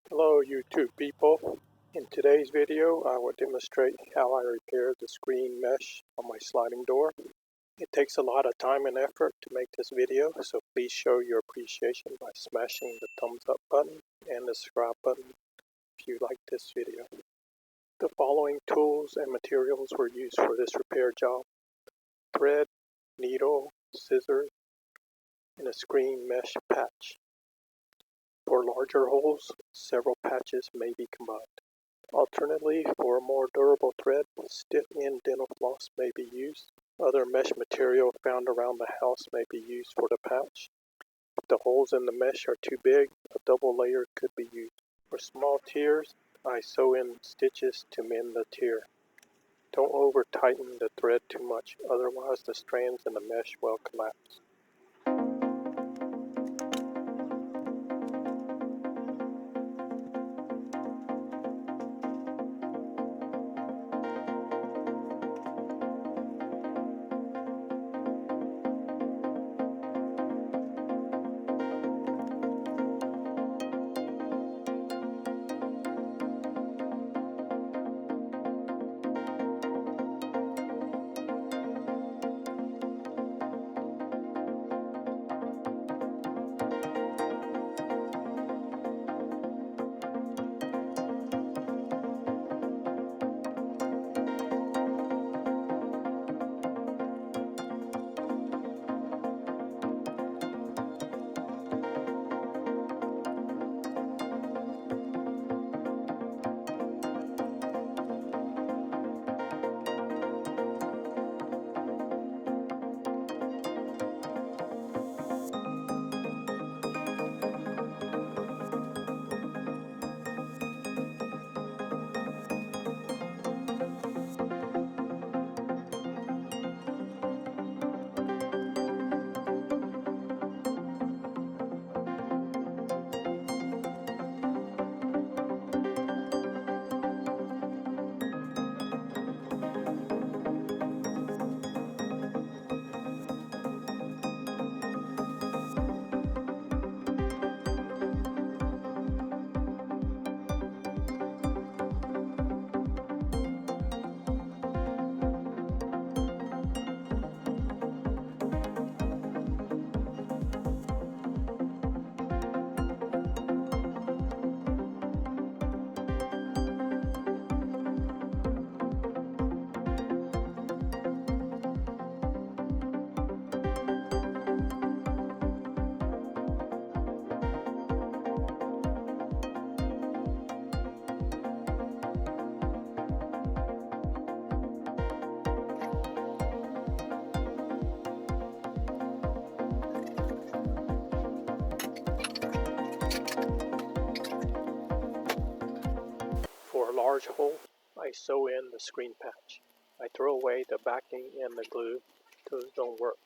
Hello YouTube people. In today's video I will demonstrate how I repair the screen mesh on my sliding door. It takes a lot of time and effort to make this video, so please show your appreciation by smashing the thumbs up button and the subscribe button if you like this video. The following tools and materials were used for this repair job: thread, needle, scissors, and a screen mesh patch. For larger holes, several patches may be combined. Alternatively, for a more durable thread, stiff-end dental floss may be used. Other mesh material found around the house may be used for the patch. If the holes in the mesh are too big, a double layer could be used. For small tears, I sew in stitches to mend the tear. Don't over-tighten the thread too much, otherwise the strands in the mesh will collapse. For a large hole, I sew in the screen patch. I throw away the backing and the glue. Those don't work.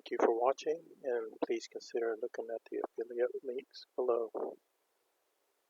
Thank you for watching, and please consider looking at the affiliate links below.